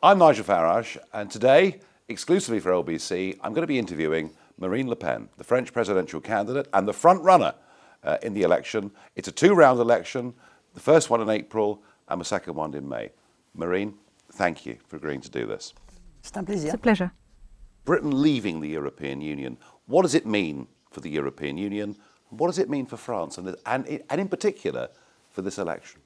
I'm Nigel Farage, and today, exclusively for LBC, I'm going to be interviewing Marine Le Pen, the French presidential candidate and the front-runner in the election. It's a two-round election, the first one in April and the second one in May. Marine, thank you for agreeing to do this. C'est un plaisir. It's a pleasure. Britain leaving the European Union, what does it mean for the European Union? What does it mean for France, and in particular, for this election?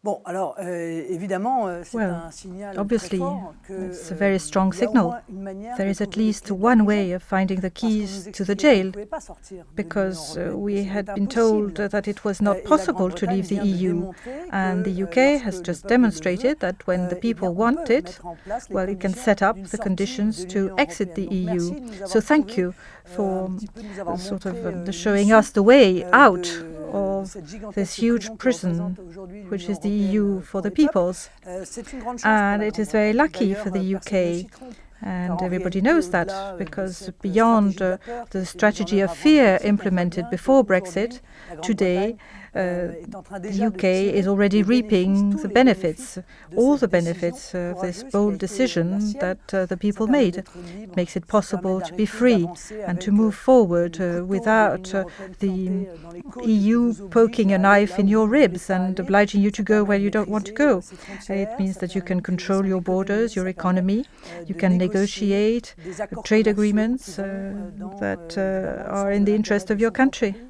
Bon, alors, évidemment, c'est Well, un signal obviously, très fort que, it's a very strong il y a au signal. moins une manière There de is at trouver least les clés de one la way prison, of finding the parce qu'on nous keys to the expliquait qu'on jail, ne pouvait pas sortir de because l'Union européenne, we que had c'était been told impossible. that it was Et not la possible to Grande-Bretagne leave the vient de EU. démontrer And the que, UK lorsque has le just peuple le demonstrated veut, that when the eh bien, people on want peut it, mettre en place les well, it can conditions set up d'une the sortie conditions de to l'Union exit the européenne. Donc, merci EU. de nous avoir So thank trouvé, you for un petit peu nous avoir sort of montré, showing l'issue, us the way out de of cette this gigantesque huge prison que prison, représente aujourd'hui which l'Union is the européenne EU pour for the les peuples. peoples. C'est une grande chance And pour la it is very Grande-Bretagne. lucky for the D'ailleurs, personne ne UK. s'y trompe. And Car en everybody réalité, knows au-delà that, de because cette beyond stratégie de la peur qui the était strategy mise en of œuvre avant le fear Brexit, on voit implemented bien before qu'aujourd'hui, Brexit, la today Grande-Bretagne est en train the déjà de UK tirer is already les bénéfices, reaping tous the les benefits, bénéfices de all cette the benefits décision of this courageuse qui a bold été la decision sienne. that the Ça people permet made. d'être libre, It makes it ça possible permet to be d'arrêter free d'avancer and avec to move forward le couteau de without l'Union européenne the planté dans les côtes qui EU vous oblige poking a à aller knife là in où your vous ne voulez ribs pas and aller. obliging you to Ça go permet where de you don't want to maîtriser go. ses It frontières, means ça that you permet can de maîtriser control son your borders, économie, your ça permet economy. You de can négocier negotiate des accords trade commerciaux agreements qui vont dans that évidemment are le in sens the de interest l'intérêt of de your son propre country. pays.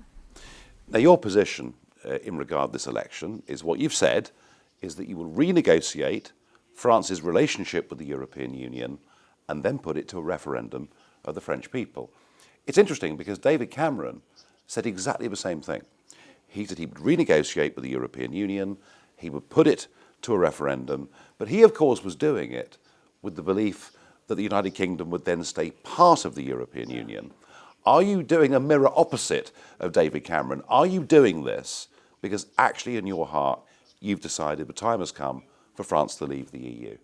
Now, your position in regard to this election is what you've said is that you will renegotiate France's relationship with the European Union and then put it to a referendum of the French people. It's interesting because David Cameron said exactly the same thing. He said he would renegotiate with the European Union, he would put it to a referendum, but he, of course, was doing it with the belief that the United Kingdom would then stay part of the European Union. Are you doing a mirror opposite of David Cameron? Are you doing this because actually in your heart you've decided the time has come for France to leave the EU?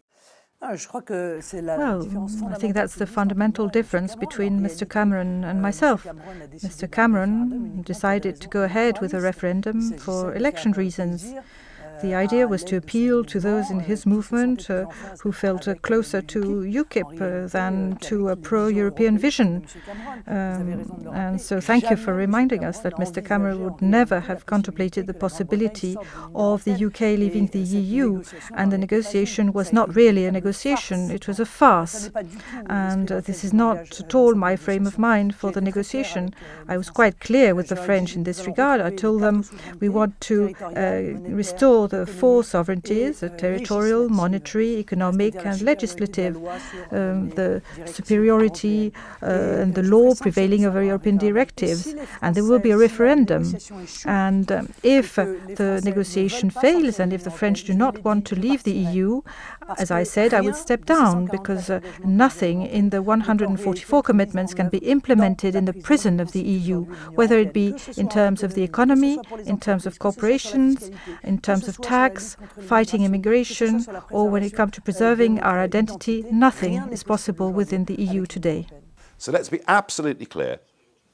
Je crois que c'est la Well, différence I fondamentale think that's the qui existe entre fundamental moi et M. difference Cameron. between En Mr. réalité, Cameron and M. myself. Cameron a décidé Mr. d'un référendum Cameron uniquement pour des decided to raisons go ahead with a électoralistes. Il referendum s'agissait for de election faire reasons. plaisir The idea à was to l'aile de son appeal to those in mouvement his qui se movement sentait plus en phase who felt avec closer le to UKIP, en UKIP réalité, than to a qu'avec les pro-European visions européistes vision. de M. Cameron. Vous avez raison de le And rappeler. so thank you for Jamais M. reminding us Cameron that n'a Mr. Cameron envisagé en would never réalité la have contemplated the possibilité que la Grande-Bretagne possibility sorte de l'Union of the européenne. UK leaving the Et cette EU, négociation and the n'en était pas negotiation une. was Ça a not été une really a véritable negotiation, farce. it was a Ça farce. n'est pas du tout And l'esprit this que is je not m'engage at dans all cette my frame of négociation. mind for J'ai the été très clair negotiation. avec I les was Français. quite clear with the Je leur ai French dit, in nous this allons regard. I retrouver told les quatre them souverainetés we want to territoriale, monétaire, restore the four économique sovereignties, et territorial, législative. monetary, economic, C'est-à-dire la and supériorité de la legislative. loi sur The les directives superiority européennes. and the Je law ferai prevailing over sanctionner European ça par un référendum. Et directives. si les And there will be a Français, si la referendum. négociation échoue, And et if que les the Français ne negotiation veulent pas fails sortir and de if the l'Union French do européenne, not je l'ai want dit, to je leave the partirai. EU, Parce as que I said, I would rien step de ces down 144 because engagements que nous nothing avons in the pris n'est en réalité 144 été mis commitments en can be œuvre implemented dans in la the prison prison of the constitue EU, aujourd'hui l'Union whether it européenne, be que ce in soit en terms of the économie, que ce economy, soit pour les in terms of entreprises, que ce soit sur la corporations, fiscalité, in que terms ce of soit sur la lutte tax, contre fighting l'immigration, que ce soit immigration, sur la or when it préservation comes to de preserving our notre identity. identité. Nothing Rien n'est is possible possible within the aujourd'hui EU avec l'Union today. européenne. So let's be absolutely clear.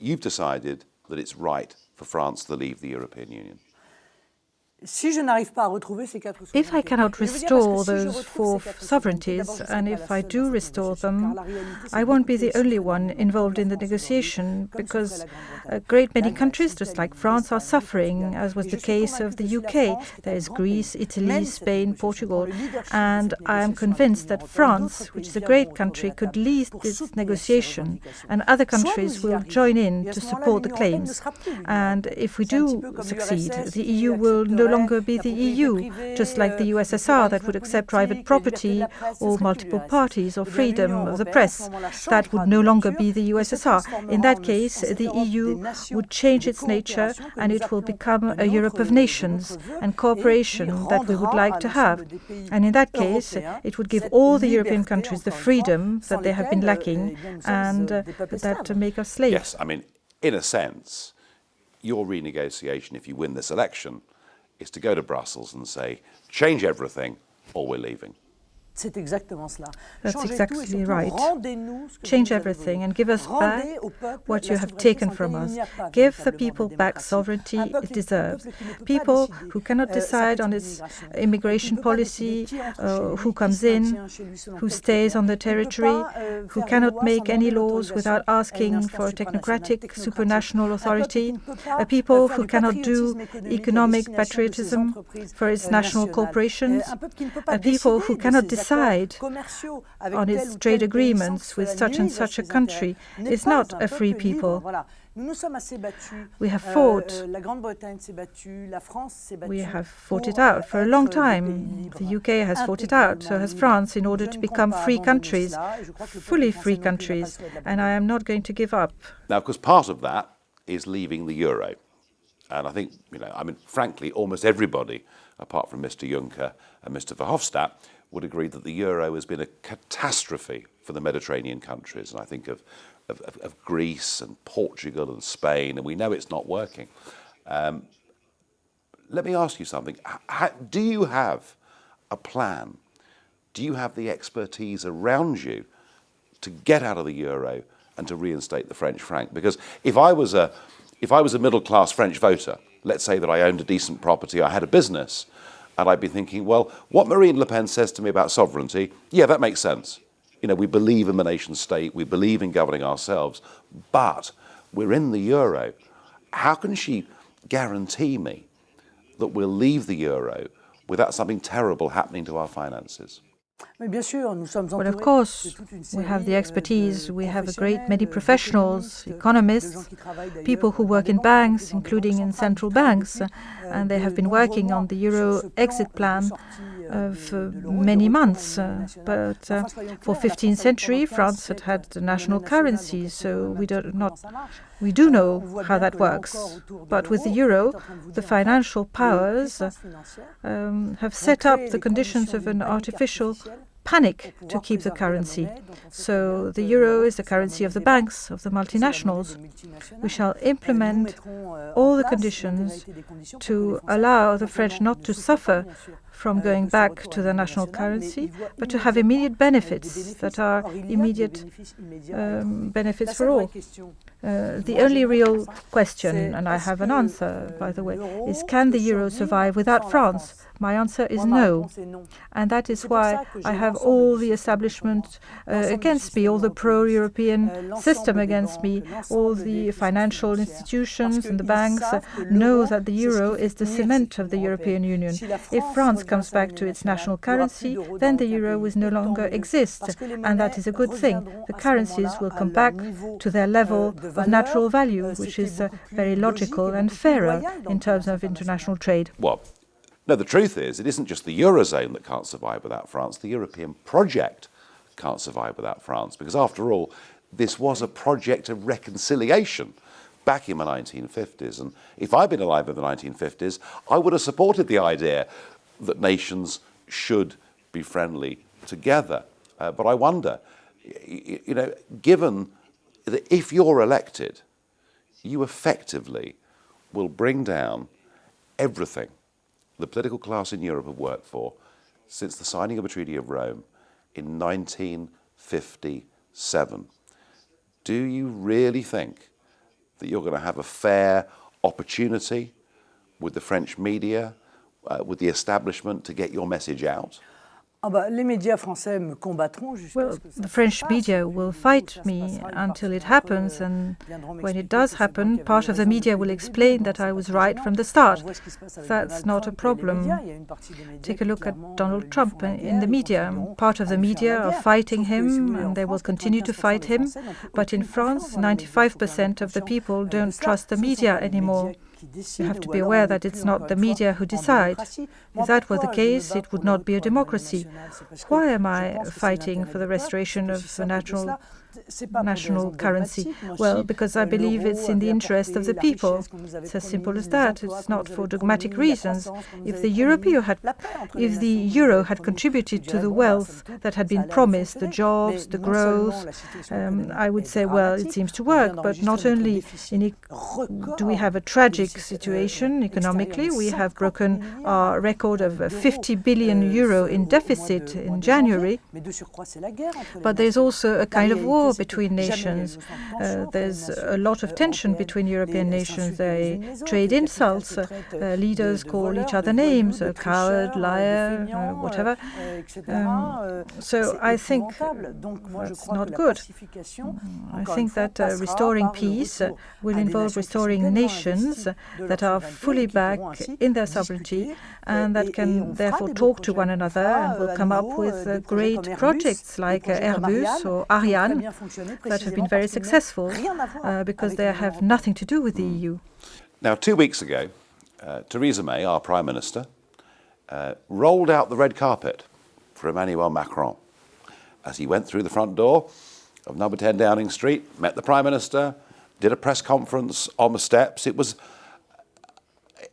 You've decided that it's right for France to leave the European Union. Si je n'arrive pas à retrouver ces quatre If I souverainetés, cannot et je veux dire parce que restore si je those retrouve four ces quatre souverainetés, d'abord, sovereignties, je ne serai and pas if la I seule do dans cette restore négociation, car them, la réalité, c'est I que won't beaucoup be de the pays only souffrent one énormément, comme involved la in the France aujourd'hui, negotiation, comme because souffrait la Grande-Bretagne. a great many La Grèce, countries, just l'Italie, like France, are l'Espagne, le suffering, Portugal. as was Et the je suis case convaincue of the que si la UK. France, qui est There un is grand Greece, pays, Italy, mène cette Spain, négociation, prend Portugal, le leadership de and cette I am négociation avec convinced l'Union that européenne, France, d'autres which pays is a viendront great autour de country, la could table lead pour this soutenir ces negotiation, revendications. and other Soit countries nous y will arrivons, join in et à to ce moment-là, support the l'Union européenne ne claims. sera plus l'Union And européenne. if we C'est un petit do peu comme succeed, l'URSS the qui EU will no accepterait longer be la the propriété EU, privée, just like the le USSR that pluralisme would accept private politique, la liberté de property la presse, ce or serait plus multiple l'URSS. parties or Eh bien, freedom l'Union of the européenne, à ce press. moment-là, That changera would de no longer nature be the et se USSR. transformera In that en case, cette the Europe des EU nations would et change des its nature coopérations que and nous it will appelons become de a Europe of notre nations vœu and et qui cooperation that we would rendra like à to have. l'ensemble des pays And in that case, européens it would give cette all the European liberté, countries the encore une fois, freedom sans that they have been lesquelles, lacking eh bien, nous sommes and des peuples that esclaves. make us slaves. Yes, I mean, in a sense, your renegotiation, if you win this election, is to go to Brussels and say, change everything or we're leaving. C'est exactement cela. That's Changez exactly tout et surtout right. rendez-nous ce que Change vous nous avez everything volé. and give us back Rendez au peuple what you la have souveraineté taken sans from laquelle il us. n'y a pas Give the véritablement people de back démocratie. sovereignty Un it peuple deserves. qui ne peut pas People décider, who cannot sa decide on politique its d'immigration, qui immigration ne peut pas décider policy, qui entre chez lui, who qui comes se in, maintient chez lui selon who quels stays critères. on the Il ne peut territory, pas who faire des cannot lois make sans any demander laws l'autorisation without à une asking instance for a supranationale, technocratic, technocratique. supranational Un peuple authority. qui ne peut pas People faire who du cannot do patriotisme économique à economic destination de ses patriotism entreprises for its national nationales. corporations. Un peuple qui ne peut pas A people décider who de cannot ses accords decide commerciaux avec on tel its ou trade tel pays sans agreements que with cela such and nuise à such a ses country intérêts, n'est is pas not un a free peuple libre. people. Voilà. Nous nous sommes assez battus. We have fought. La Grande-Bretagne s'est battue, la France s'est battue. We have fought pour it out for a être long des pays time. libres, The UK has fought it out, so intégralement has libres. France, in order Je to ne become compte pas free abandonner countries, cela, et je crois que le peuple fully français free non plus n'a pas le countries, souhait de and I l'abandonner. am not going to give up. Now, of course, part of that is leaving the euro. And I think, frankly, almost everybody, apart from Mr. Juncker and Mr. Verhofstadt, would agree that the euro has been a catastrophe for the Mediterranean countries. And I think of Greece and Portugal and Spain, and we know it's not working. Let me ask you something. Do you have a plan? Do you have the expertise around you to get out of the euro and to reinstate the French franc? Because if I was a middle-class French voter, let's say that I owned a decent property, I had a business, and I'd be thinking, well, what Marine Le Pen says to me about sovereignty, yeah, that makes sense. We believe in the nation state, we believe in governing ourselves, but we're in the euro. How can she guarantee me that we'll leave the euro without something terrible happening to our finances? Mais bien sûr, nous sommes Well, of entourés course, de toute une we have the série, expertise. de We have a great many professionnels, professionals, d'économistes, de gens economists, qui travaillent d'ailleurs people who dans work des in banques, banks, dans des including in banques centrales, central qui travaillent banks, depuis, and they have been de working nombreux on the mois euro sur ce plan exit plan de sortie, for de l'euro et de many retour à months. l'économie nationale. But Enfin, soyons for clairs, la 15th France a eu century, pendant 15 France had siècles the une national monnaie nationale, currency, donc est-ce qu'on so voit we un petit peu do not. comment ça marche? We do On know voit how bien that que là works, encore, autour de but with the l'euro, euro, on est en train de vous the dire, en fait, financial les powers puissances financières have vont set up créer the les conditions conditions of d'une an panique artificial artificielle panic pour to pouvoir keep the préserver la currency. monnaie, dont on sait très So bien the que euro l'euro, is the c'est la currency monnaie of the des banques, banks, of the c'est la monnaie multinationals. des multinationales. We shall Nous implement mettrons all en the place conditions l'intégralité des conditions pour que les to Français, allow the non French seulement not ne to souffrent pas, suffer bien sûr, from de going ce back retour à to the l'économie national nationale, mais currency, ils voient but to have immédiatement, immediate des benefits bénéfices. that are Or, il y a des immediate bénéfices immédiats à trouver. benefits La for seule vraie all. question, The moi, only je real pense, question, c'est and I est-ce have an que, answer, by the way, l'euro is can the peut euro survivre survive without sans la France? France? My answer is Moi, ma no. réponse est non. And that Et is c'est pour why ça que I j'ai have l'ensemble all du the système establishment contre moi, l'ensemble du against me, système all the européiste, pro-European system l'ensemble des against me, banques, all l'ensemble des the puissances financial financières, institutions parce and the qu'ils banks savent que know l'euro, that the c'est ce euro qui fait is the tenir cement cette of the Union European européenne. Union. Si la If France France revient à comes sa back monnaie to its nationale, national il n'y aura plus currency, d'euro then dans the aucun euro pays, will no et tant longer mieux, exist, parce que les and monnaies that is a good thing. reviendront The à ce currencies moment-là will à come leur back niveau to their level de of valeur, natural value, ce which qui est is beaucoup plus very logique logical et and beaucoup plus fairer loyal dans le in terms commerce of international international. trade. Well, no, the truth is, it isn't just the Eurozone that can't survive without France. The European project can't survive without France, because after all, this was a project of reconciliation back in the 1950s. And if I'd been alive in the 1950s, I would have supported the idea that nations should be friendly together. But I wonder, given that if you're elected, you effectively will bring down everything the political class in Europe have worked for since the signing of the Treaty of Rome in 1957. Do you really think that you're going to have a fair opportunity with the French media, with the establishment, to get your message out? Ah bah, les médias français me combattront jusqu'à Well, ce que ça the se French passe. media Puis will où fight ça se me passera, une until partie it d'entre eux, happens, and viendront when m'expliquer it does que c'est moi happen, qui avais part eu of the raison media depuis will le explain début. that Bon, I c'est was pas très right gênant. from the On start. voit ce qui se passe avec That's Donald not a Trump et les problem. médias. Il y a une partie des médias Take a qui look at clairement Donald lui Trump font la in guerre the et media. continueront Part of à the lui faire media la are guerre. fighting Sauf que, si vous him, voulez, en and they will France, continue to 95% fight des him. Français n'ont plus But in aucune France, confiance dans les médias. Il faut quand même 95% être of the conscient people de don't cela. trust the Ce ne sont media pas les anymore. médias qui You décident, have to ou be alors aware on n'est that it's plus, not encore the une fois, media who en decide. démocratie. Moi, If that were the pourquoi je me case, bats it pour would le not be a retour à la monnaie democracy. nationale? C'est parce que Why am je I pense que c'est fighting l'intérêt for the du peuple. restoration C'est of aussi the simple que natural cela. C'est pas pour des national raisons currency? dogmatiques. Moi, Well, si because I believe l'euro it's in the avait interest of apporté the la people. richesse qu'on nous avait It's as simple promise, as les that. emplois It's qu'on not nous for avait dogmatic promis, la reasons. croissance qu'on nous If avait the euro promis, had, la paix entre les if the nations qu'on nous euro avait had promis, contributed je to dirais, the bon, bah, wealth somme toute, that had ça a been l'air de promised, the fonctionner. jobs, Mais the non seulement growth, la situation économique I would est say, well, it dramatique, seems to on vient work, but d'enregistrer not notre only déficit do we record have a de tragic tragic situation economically. We have broken our record of 50 billion euro in deficit in January. But there's also a kind of war between nations. There's a lot of tension between European nations. They trade insults. Leaders call each other names, a coward, liar, whatever. So I think that's not good. I think that restoring peace will involve restoring nations that are fully back in their sovereignty and that can therefore talk to one another and will come up with great projects like Airbus or Ariane that have been very successful because they have nothing to do with the EU. Now, 2 weeks ago, Theresa May, our Prime Minister, rolled out the red carpet for Emmanuel Macron as he went through the front door of number 10 Downing Street, met the Prime Minister, did a press conference on the steps.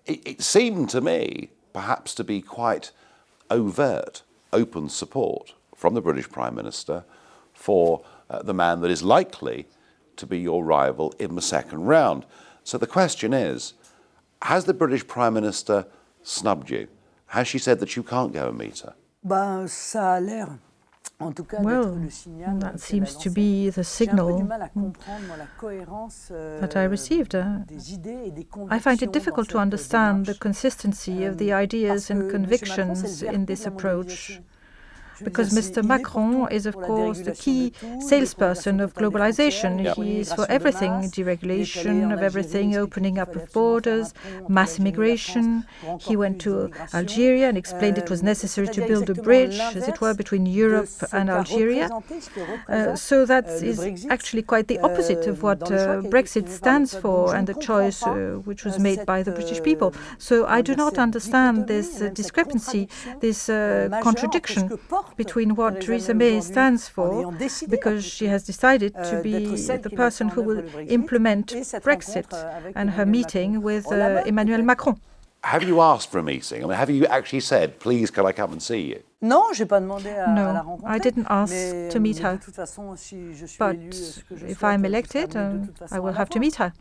It seemed to me perhaps to be quite overt, open support from the British Prime Minister for the man that is likely to be your rival in the second round. So the question is, has the British Prime Minister snubbed you? Has she said that you can't go and meet her? Well, that seems to be the signal that I received. I find it difficult to understand the consistency of the ideas and convictions in this approach. Because Mr. Macron is, of course, the key salesperson of globalization. Yep. He is for everything, deregulation of everything, opening up of borders, mass immigration. He went to Algeria and explained it was necessary to build a bridge, as it were, between Europe and Algeria. So that is actually quite the opposite of what Brexit stands for and the choice which was made by the British people. So I do not understand this discrepancy, this contradiction between what Theresa May stands for, because she has decided to be the person who will implement Brexit, and her meeting with Emmanuel Macron. Have you asked for a meeting? I mean, have you actually said, please, can I come and see you? No, I didn't ask to meet her. But if I'm elected, I will have to meet her.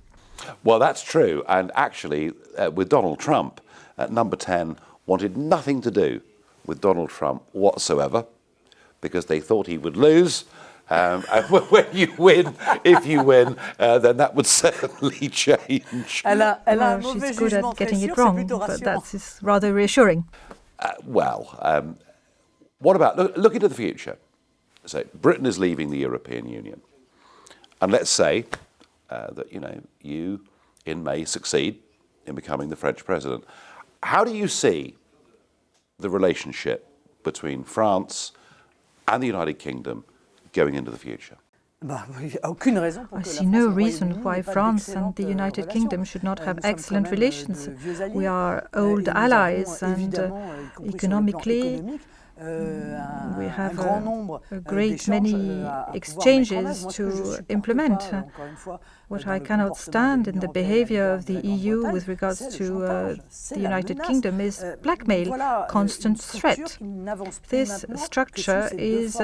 Well, that's true. And actually, with Donald Trump, number 10 wanted nothing to do with Donald Trump whatsoever, because they thought he would lose. And when you win, if you win, then that would certainly change. Well, she's good at getting it wrong, but that's rather reassuring. What about, look into the future. So Britain is leaving the European Union. And let's say that, you in May succeed in becoming the French president. How do you see the relationship between France and the United Kingdom going into the future? I see no reason why France and the United Kingdom should not have excellent relations. We are old allies, and economically we have a great many exchanges to implement. What I cannot stand in the behavior of the EU with regards to the United Kingdom is blackmail, constant threat. This structure is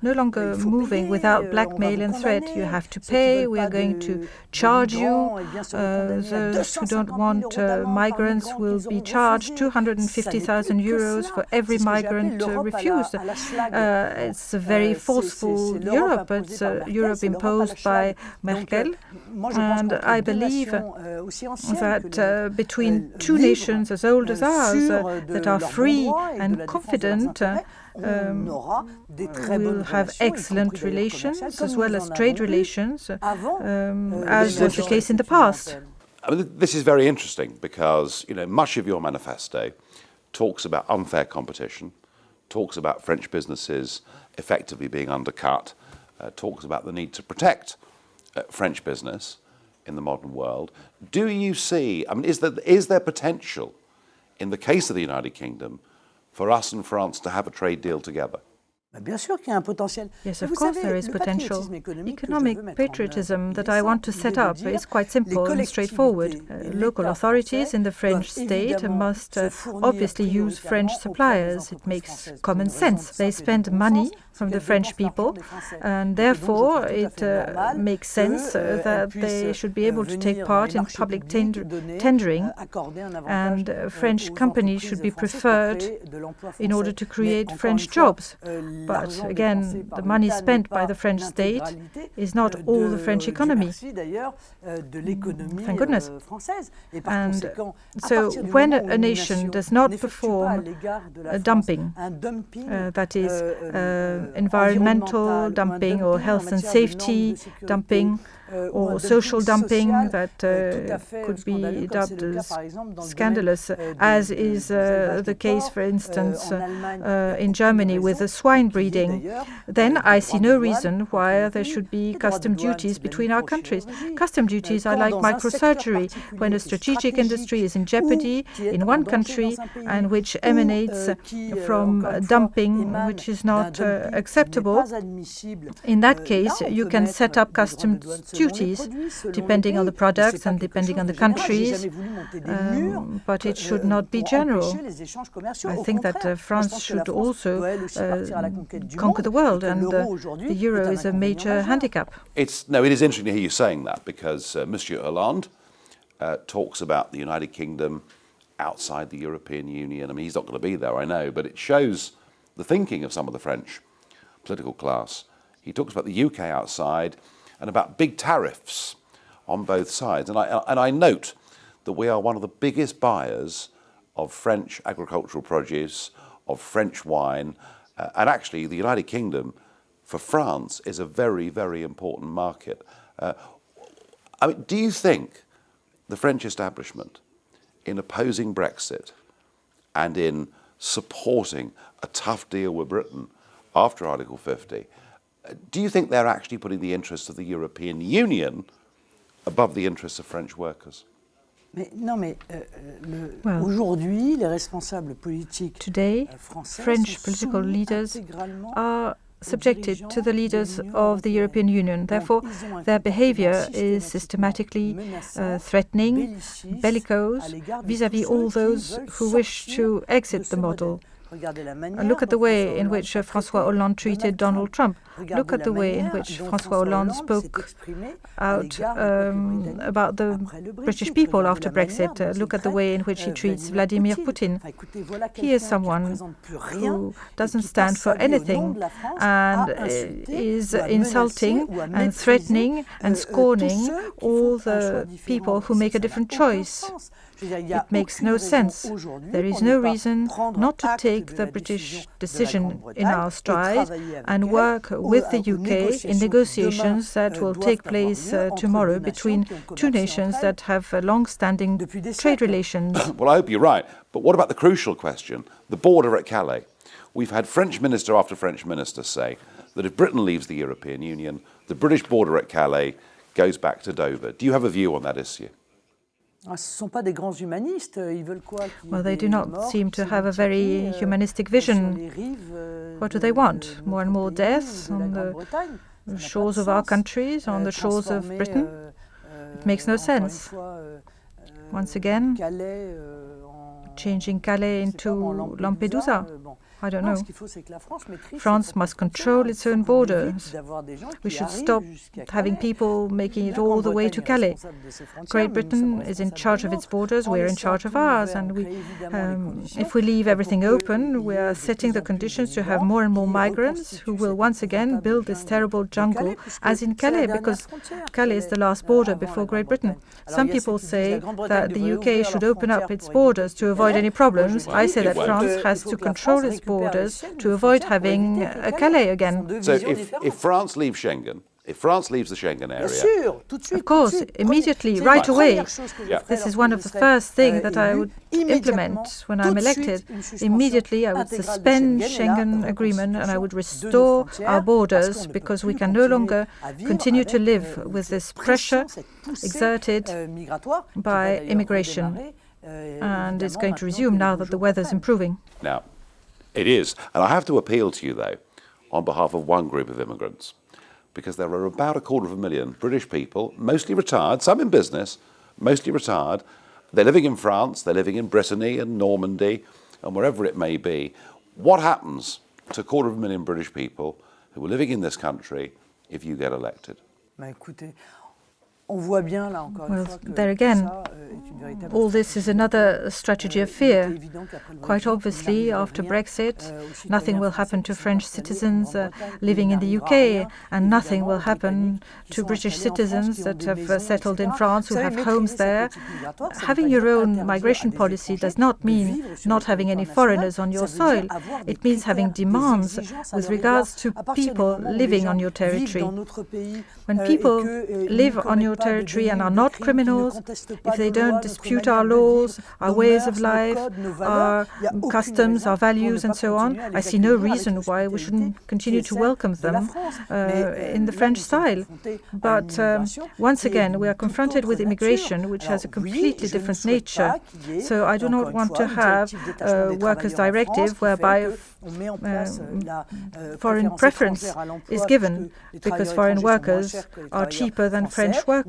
no longer moving without blackmail and threat. You have to pay, we are going to charge you. Those who don't want migrants will be charged 250,000 euros for every migrant refused. It's a very forceful Europe. It's Europe imposed by Merkel. And I believe that between two nations as old as ours that are free and confident, we'll have excellent relations as well as trade relations, as was the case in the past. I mean, this is very interesting because, much of your manifesto talks about unfair competition, talks about French businesses effectively being undercut, talks about the need to protect French business in the modern world. Do you see, is there potential in the case of the United Kingdom for us and France to have a trade deal together? Yes, of course there is potential. Economic patriotism that I want to set up is quite simple and straightforward. Local authorities in the French state must obviously use French suppliers. It makes common sense. They spend money from the French people, and therefore it makes sense that they should be able to take part in public tendering, and French companies should be preferred in order to create French jobs. But again, the money spent by the French state is not all the French economy. Thank goodness. And so when a nation does not perform dumping, that is environmental dumping or health and safety dumping, or social dumping that could be dubbed as scandalous, as is the case, for instance, in Germany with the swine breeding, then I see no reason why there should be custom duties between our countries. Custom duties are like microsurgery. When a strategic industry is in jeopardy in one country and which emanates from dumping which is not acceptable, in that case you can set up custom duties depending on the products and depending on the countries, but it should not be general. I think that France should also conquer the world, and the euro is a major handicap. It is interesting to hear you saying that, because Monsieur Hollande talks about the United Kingdom outside the European Union. I mean, he's not going to be there, I know, but it shows the thinking of some of the French political class. He talks about the UK outside and about big tariffs on both sides. And I note that we are one of the biggest buyers of French agricultural produce, of French wine, and actually the United Kingdom for France is a very, very important market. I mean, do you think the French establishment, in opposing Brexit and in supporting a tough deal with Britain after Article 50, do you think they're actually putting the interests of the European Union above the interests of French workers? Today, French political leaders are subjected to the leaders of the European Union. Therefore, their behavior is systematically threatening, bellicose, vis-à-vis all those who wish to exit the model. Look at the way in which François Hollande treated Donald Trump. Look at the way in which François Hollande spoke out about the British people after Brexit. Look at the way in which he treats Vladimir Putin. He is someone who doesn't stand for anything and is insulting and threatening and scorning all the people who make a different choice. It makes no sense. There is no reason not to take the British decision in our stride and work with the UK in negotiations that will take place tomorrow between two nations that have long-standing trade relations. Well, I hope you're right. But what about the crucial question, the border at Calais? We've had French minister after French minister say that if Britain leaves the European Union, the British border at Calais goes back to Dover. Do you have a view on that issue? Well, they do not seem to have a very humanistic vision. What do they want? More and more deaths on the shores of our countries, on the shores of Britain? It makes no sense. Once again, changing Calais into Lampedusa. I don't know. France must control its own borders. We should stop having people making it all the way to Calais. Great Britain is in charge of its borders, we're in charge of ours, and if we leave everything open, we are setting the conditions to have more and more migrants who will once again build this terrible jungle, as in Calais, because Calais is the last border before Great Britain. Some people say that the UK should open up its borders to avoid any problems. I say that France has to control its borders to avoid having a Calais again. So if France leaves Schengen, if France leaves the Schengen area... Of course, immediately, right away. This is one of the first things that I would implement when I'm elected. Immediately, I would suspend Schengen agreement and I would restore our borders, because we can no longer continue to live with this pressure exerted by immigration. And it's going to resume now that the weather's improving. Now, it is. And I have to appeal to you, though, on behalf of one group of immigrants, because there are about 250,000 British people, mostly retired, some in business, mostly retired. They're living in France, they're living in Brittany and Normandy and wherever it may be. What happens to 250,000 British people who are living in this country if you get elected? Well, there again, all this is another strategy of fear. Quite obviously, after Brexit, nothing will happen to French citizens living in the UK, and nothing will happen to British citizens that have settled in France, who have homes there. Having your own migration policy does not mean not having any foreigners on your soil. It means having demands with regards to people living on your territory. When people live on your territory and are not criminals, if they don't dispute our laws, our ways of life, our customs, our values and so on, I see no reason why we shouldn't continue to welcome them in the French style. But once again, we are confronted with immigration, which has a completely different nature. So I do not want to have a workers' directive whereby foreign preference is given because foreign workers are cheaper than French workers.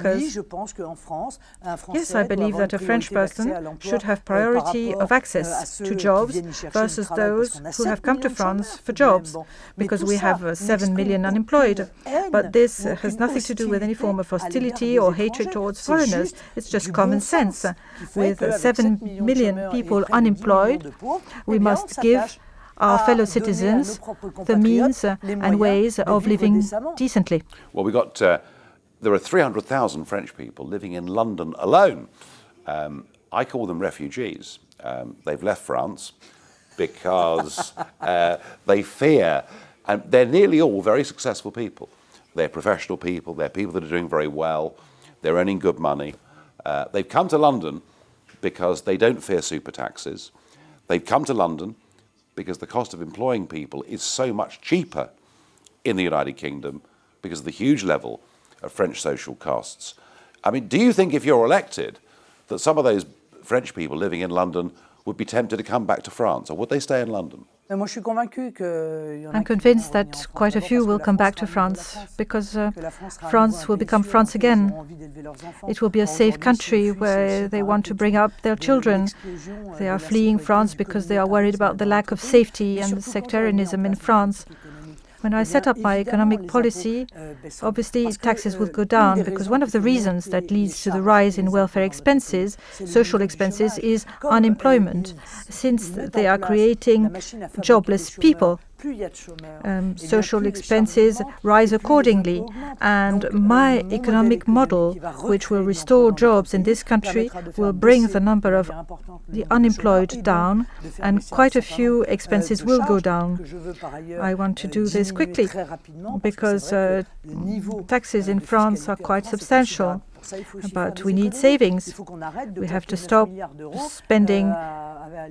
Yes, I believe that a French person should have priority of access to jobs versus those who have come to France for jobs, because we have 7 million unemployed. But this has nothing to do with any form of hostility or hatred towards foreigners. It's just common sense. With 7 million people unemployed, we must give our fellow citizens the means and ways of living decently. Well, there are 300,000 French people living in London alone. I call them refugees. They've left France because they fear, and they're nearly all very successful people. They're professional people, they're people that are doing very well, they're earning good money. They've come to London because they don't fear super taxes. They've come to London because the cost of employing people is so much cheaper in the United Kingdom because of the huge level of French social costs. I mean, do you think if you're elected that some of those French people living in London would be tempted to come back to France, or would they stay in London? I'm convinced that quite a few will come back to France because France will become France again. It will be a safe country where they want to bring up their children. They are fleeing France because they are worried about the lack of safety and sectarianism in France. When I set up my economic policy, obviously taxes will go down, because one of the reasons that leads to the rise in welfare expenses, social expenses, is unemployment, since they are creating jobless people. Social expenses rise accordingly, and my economic model, which will restore jobs in this country, will bring the number of the unemployed down, and quite a few expenses will go down. I want to do this quickly because taxes in France are quite substantial. But we need savings. We have to stop spending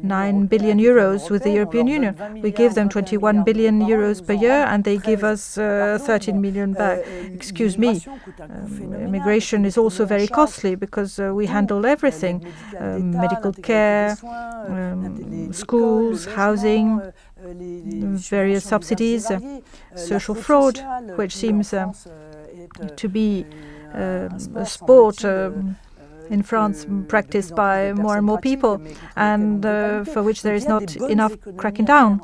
9 billion euros with the European Union. We give them 21 billion euros per year and they give us 13 million back. Excuse me. Immigration is also very costly because we handle everything. Medical care, schools, housing, various subsidies, social fraud, which seems to be a sport in France practiced by more and more people, and for which there is not enough cracking down.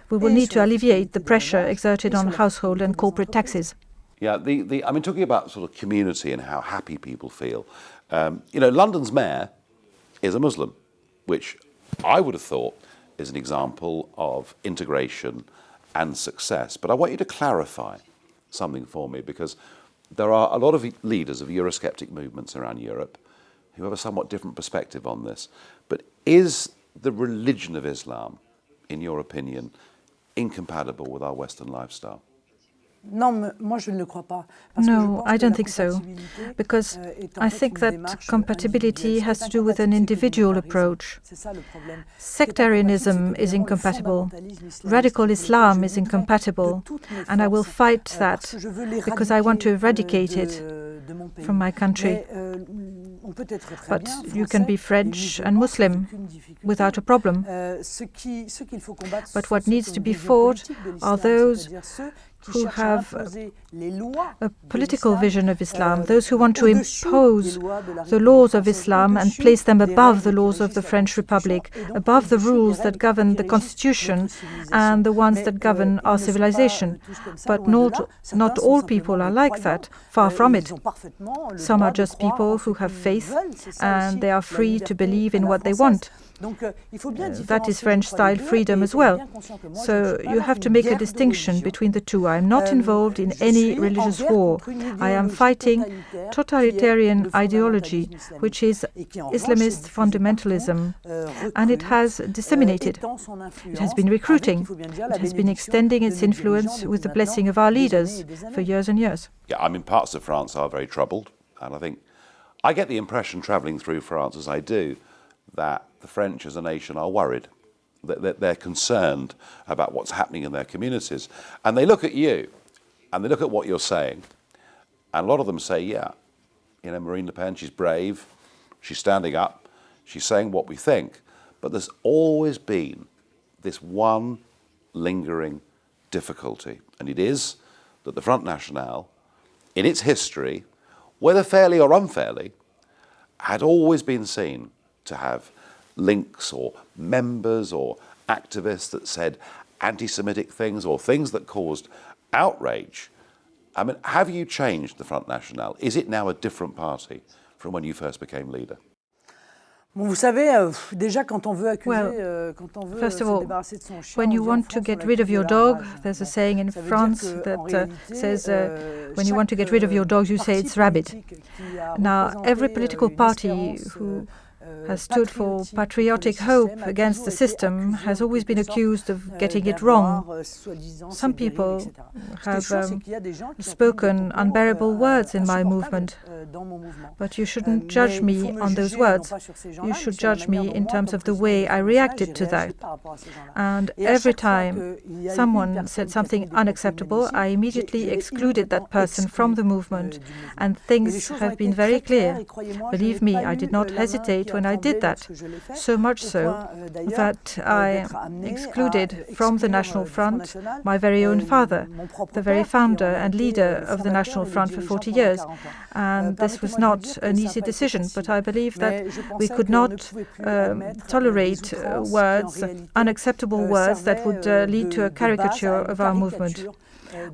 We will need to alleviate the pressure exerted on household and corporate taxes. Yeah, I mean, talking about sort of community and how happy people feel. London's mayor is a Muslim, which I would have thought is an example of integration and success. But I want you to clarify something for me, because there are a lot of leaders of Eurosceptic movements around Europe who have a somewhat different perspective on this. But is the religion of Islam, in your opinion, incompatible with our Western lifestyle? No, I don't think so, because I think that compatibility has to do with an individual approach. Sectarianism is incompatible. Radical Islam is incompatible, and I will fight that because I want to eradicate it from my country. But you can be French and Muslim without a problem. But what needs to be fought are those who have a political vision of Islam, those who want to impose the laws of Islam and place them above the laws of the French Republic, above the rules that govern the Constitution and the ones that govern our civilization. But not all people are like that, far from it. Some are just people who have faith and they are free to believe in what they want. That is French-style freedom as well. So you have to make a distinction between the two. I am not involved in any religious war. I am fighting totalitarian ideology, which is Islamist fundamentalism, and it has disseminated. It has been recruiting. It has been extending its influence with the blessing of our leaders for years and years. Yeah, I mean, parts of France are very troubled, and I think I get the impression travelling through France as I do that the French as a nation are worried, that they're concerned about what's happening in their communities. And they look at you, and they look at what you're saying, and a lot of them say, yeah, you know, Marine Le Pen, she's brave, she's standing up, she's saying what we think. But there's always been this one lingering difficulty, and it is that the Front National, in its history, whether fairly or unfairly, had always been seen to have links or members or activists that said anti-Semitic things or things that caused outrage. I mean, have you changed the Front National? Is it now a different party from when you first became leader? Bon, vous savez, déjà quand on veut accuser, first of all, when you want to get rid of your dog, there's a saying in France that says, when you want to get rid of your dog, you say it's rabbit. Now, every political party who has stood for patriotic hope against the system has always been accused of getting it wrong. Some people have spoken unbearable words in my movement, but you shouldn't judge me on those words. You should judge me in terms of the way I reacted to that. And every time someone said something unacceptable, I immediately excluded that person from the movement, and things have been very clear. Believe me, I did not hesitate when I did that, so much so that I excluded from the National Front my very own father, the very founder and leader of the National Front for 40 years. And this was not an easy decision, but I believe that we could not tolerate words, unacceptable words that would lead to a caricature of our movement.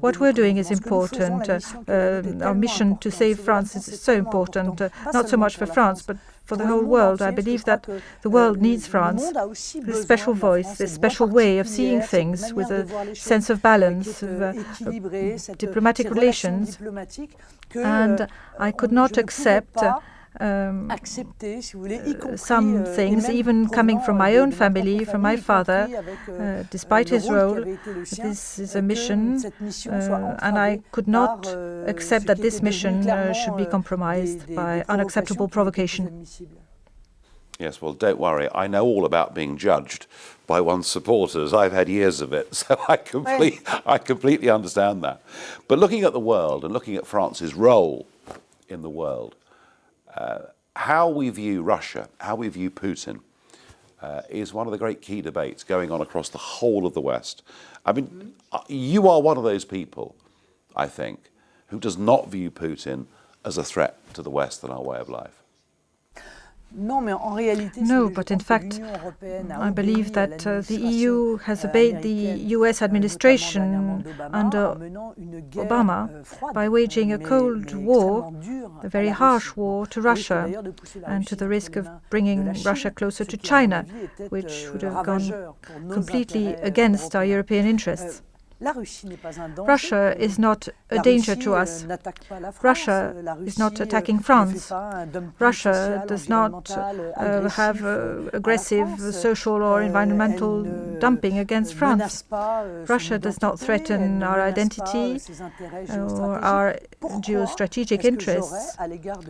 What we're doing is important. Our mission to save France is so important, not so much for France, but for the whole world. I believe that the world needs France, this special voice, this special way of seeing things with a sense of balance, of diplomatic relations. And I could not accept some things, even coming from my own family, from my father, despite his role. This is a mission, and I could not accept that this mission should be compromised by unacceptable provocation. Yes, well, don't worry. I know all about being judged by one's supporters. I've had years of it, so I completely understand that. But looking at the world and looking at France's role in the world, how we view Russia, how we view Putin, is one of the great key debates going on across the whole of the West. I mean, you are one of those people, I think, who does not view Putin as a threat to the West and our way of life. No, but in fact, I believe that the EU has obeyed the US administration under Obama by waging a Cold War, a very harsh war to Russia, and to the risk of bringing Russia closer to China, which would have gone completely against our European interests. Russia is not a danger to us. Russia is not attacking France. Russia does not have aggressive social or environmental dumping against France. Russia does not threaten our identity or our geostrategic interests.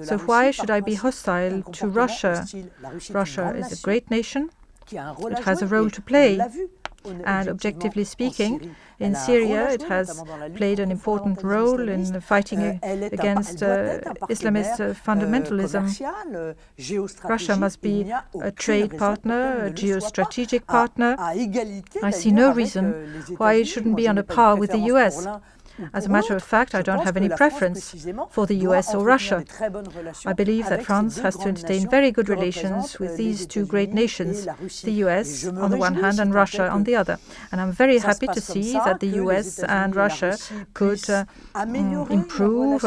So why should I be hostile to Russia? Russia is a great nation. It has a role to play. And objectively speaking, in Syria, it has played an important role in fighting against Islamist fundamentalism. Russia must be a trade partner, a geostrategic partner. I see no reason why it shouldn't be on a par with the US. As a matter of fact, I don't have any preference for the US or Russia. I believe that France has to entertain very good relations with these two great nations, the US on the one hand and Russia on the other. And I'm very happy to see that the US and Russia could improve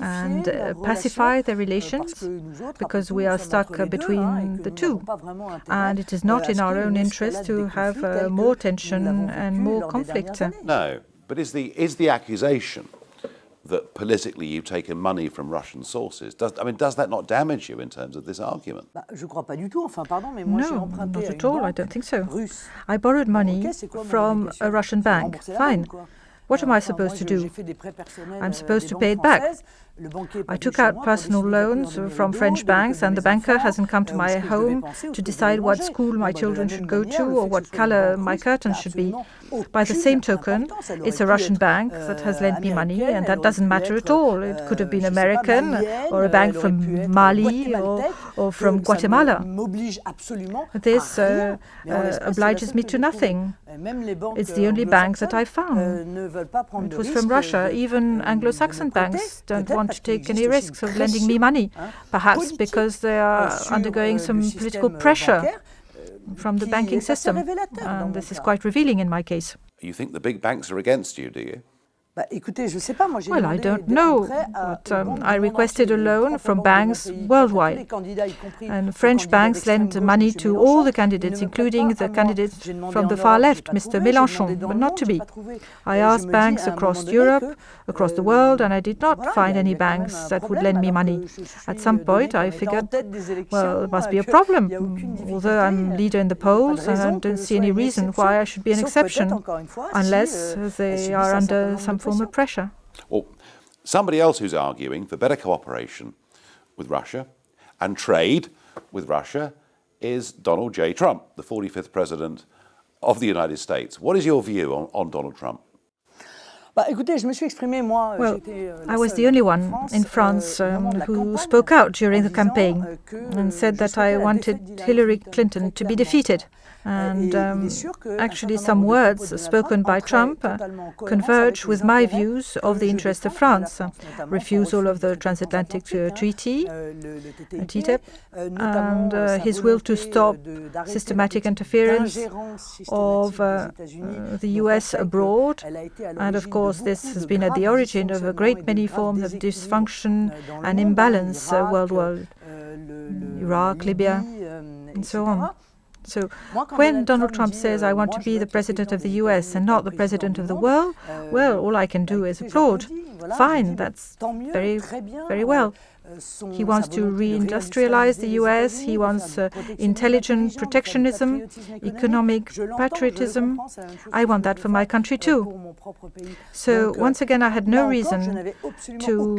and pacify their relations, because we are stuck between the two. And it is not in our own interest to have more tension and more conflict. No. But is the accusation that politically you've taken money from Russian sources, does that not damage you in terms of this argument? No, not at all. I don't think so. I borrowed money from a Russian bank. Fine. What am I supposed to do? I'm supposed to pay it back. I took out personal loans from French banks, and the banker hasn't come to my home to decide what school my children should go to or what color my curtains should be. By the same token, it's a Russian bank that has lent me money, and that doesn't matter at all. It could have been American or a bank from Mali or from Guatemala. This obliges me to nothing. It's the only bank that I found. It was from Russia. Even Anglo-Saxon banks don't want to take any risks of lending me money, perhaps because they are undergoing some political pressure from the banking system. And this is quite revealing in my case. You think the big banks are against you, do you? Well, I don't know, but I requested a loan from banks worldwide. And French banks lend money to all the candidates, including the candidates from the far left, Mr. Mélenchon, but not to be. I asked banks across Europe, across the world, and I did not find any banks that would lend me money. At some point, I figured, well, it must be a problem. Although I'm leader in the polls, and I don't see any reason why I should be an exception, unless they are under some form of pressure. Well, somebody else who's arguing for better cooperation with Russia and trade with Russia is Donald J. Trump, the 45th President of the United States. What is your view on Donald Trump? Well, I was the only one in France who spoke out during the campaign and said that I wanted Hillary Clinton to be defeated. And actually some words spoken by Trump converge with my views of the interest of France. Refusal of the transatlantic treaty, TTIP, and his will to stop systematic interference of the US abroad. And of course, this has been at the origin of a great many forms of dysfunction and imbalance worldwide, Iraq, Libya, and so on. So when Donald Trump says, I want to be the president of the US and not the president of the world, well, all I can do is applaud. Fine, that's very, very well. He wants to reindustrialize the US. He wants intelligent protectionism, economic patriotism. I want that for my country too. So once again, I had no reason to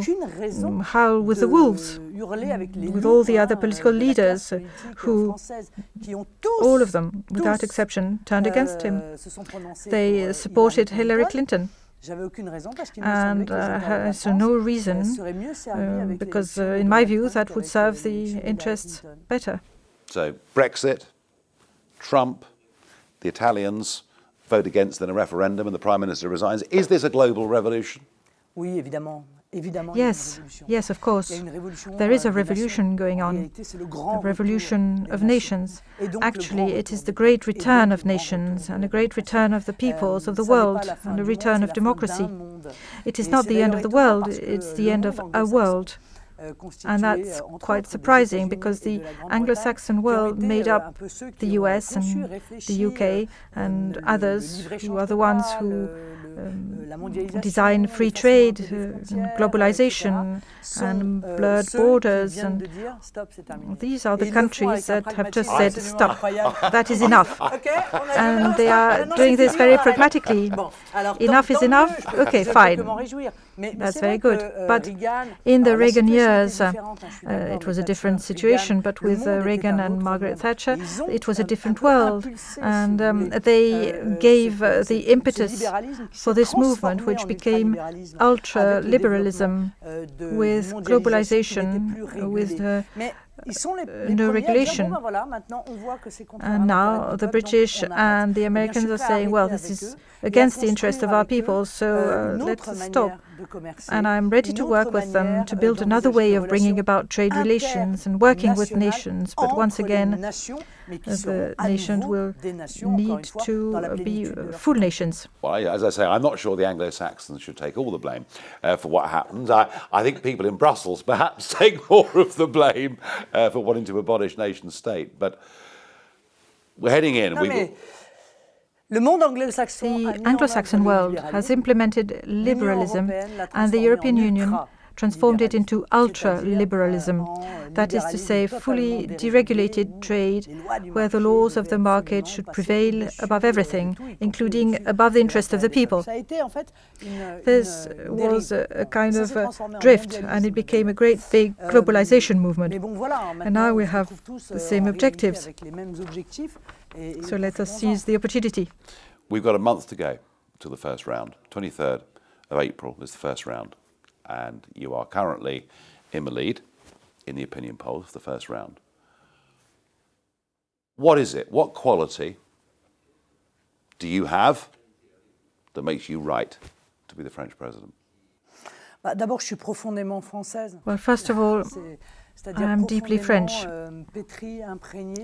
howl with the wolves, with all the other political leaders who, all of them, without exception, turned against him. They supported Hillary Clinton. And so no reason, because in my view, that would serve the interests better. So Brexit, Trump, the Italians vote against in a referendum and the Prime Minister resigns. Is this a global revolution? Yes, yes, of course. There is a revolution going on, a revolution of nations. Actually, it is the great return of nations and a great return of the peoples of the world and a return of democracy. It is not the end of the world, it's the end of a world. And that's quite surprising because the Anglo-Saxon world made up the US and the UK and others who are the ones who design free trade, globalization, and blurred borders. And these are the countries that have just said, stop, that is enough. And they are doing this very pragmatically. Enough is enough? Okay, fine. That's very good. But in the Reagan years, it was a different situation, but with Reagan and Margaret Thatcher, it was a different world. And they gave the impetus for this movement, which became ultra-liberalism with globalization, with no regulation. And now the British and the Americans are saying, well, this is against the interest of our people, so let's stop. And I'm ready to work with them to build another way of bringing about trade relations and working with nations. But once again, the nations will need to be full nations. Well, as I say, I'm not sure the Anglo-Saxons should take all the blame for what happens. I think people in Brussels perhaps take more of the blame for wanting to abolish nation state. But we're heading in. The Anglo-Saxon world has implemented liberalism, and the European Union transformed it into ultra-liberalism, that is to say, fully deregulated trade, where the laws of the market should prevail above everything, including above the interest of the people. This was a kind of drift, and it became a great big globalization movement. And now we have the same objectives. So let us seize the opportunity. We've got a month to go to the first round. 23rd of April is the first round. And you are currently in the lead in the opinion polls for the first round. What is it? What quality do you have that makes you right to be the French president? Well, first of all, I am deeply French.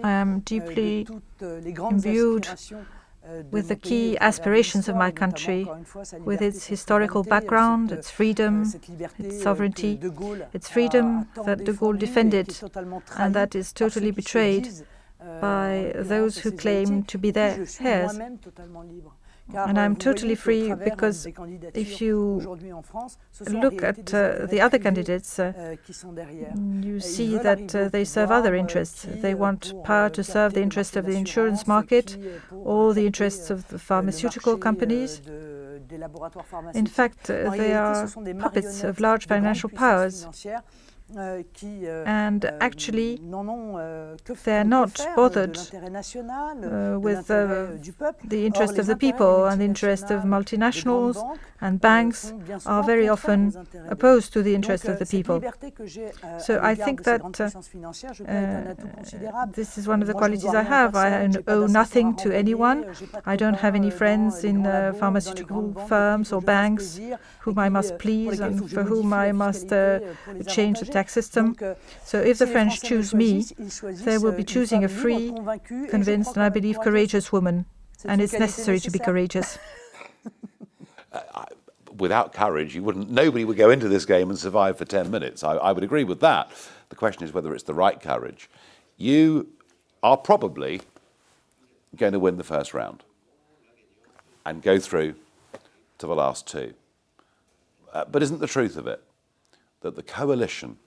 I am deeply imbued with the key aspirations of my country, with its historical background, its freedom, its sovereignty, its freedom that de Gaulle defended and that is totally betrayed by those who claim to be their heirs. And I'm totally free because if you look at the other candidates, you see that they serve other interests. They want power to serve the interests of the insurance market or the interests of the pharmaceutical companies. In fact, they are puppets of large financial powers. And actually, they're not bothered with the interest of the people, and the interest of multinationals and banks are very often opposed to the interest of the people. So I think that this is one of the qualities I have. I owe nothing to anyone. I don't have any friends in pharmaceutical firms or banks whom I must please and for whom I must change the tax system. So if the French choose me, they will be choosing a free, convinced, and I believe courageous woman. And it's necessary to be courageous. Without courage, nobody would go into this game and survive for 10 minutes. I would agree with that. The question is whether it's the right courage. You are probably going to win the first round and go through to the last two. But isn't the truth of it that the coalition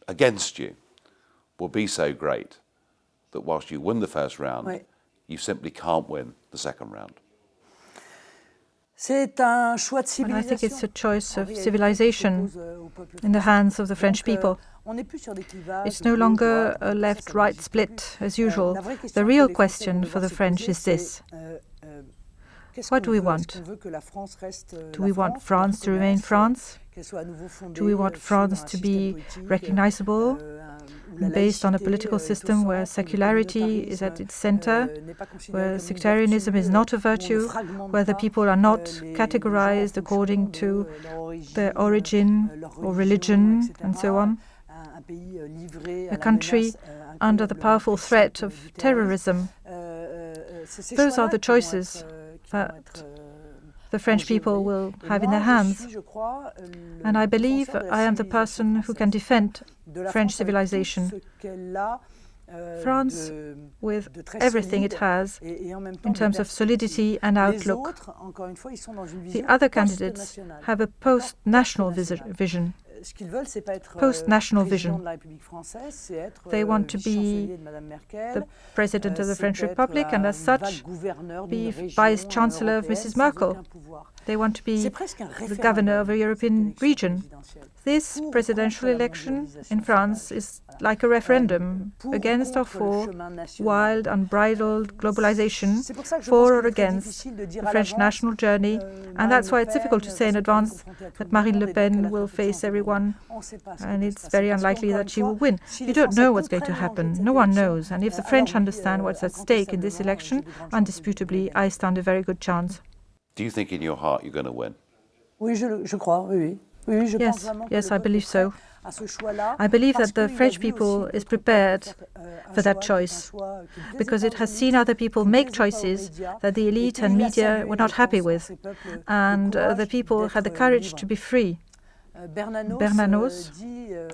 against you will be so great that whilst you win the first round, you simply can't win the second round? And I think it's a choice of civilization in the hands of the French people. It's no longer a left-right split as usual. The real question for the French is this. What do we want? Do we want France to remain France? Do we want France to be recognizable, based on a political system where secularity is at its center, where sectarianism is not a virtue, where the people are not categorized according to their origin or religion, and so on? A country under the powerful threat of terrorism. Those are the choices that the French people will have in their hands. And I believe I am the person who can defend French civilization. France, with everything it has in terms of solidity and outlook. The other candidates have a post-national vision. Post-national vision. They want to be the President of the French Republic and as such be Vice Chancellor of Mrs. Merkel. They want to be the governor of a European region. This presidential election in France is like a referendum, against or for wild, unbridled globalization, for or against the French national journey. And that's why it's difficult to say in advance that Marine Le Pen will face everyone, and it's very unlikely that she will win. You don't know what's going to happen. No one knows. And if the French understand what's at stake in this election, undisputably, I stand a very good chance. Do you think in your heart you're going to win? Yes, I believe so. I believe that the French people is prepared for that choice because it has seen other people make choices that the elite and media were not happy with, and the people had the courage to be free. Bernanos,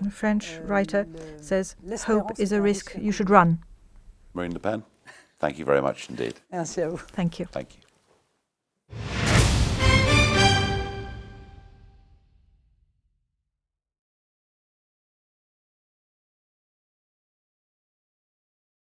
a French writer, says, "Hope is a risk you should run." Marine Le Pen, thank you very much indeed. Merci à vous. Thank you. Thank you.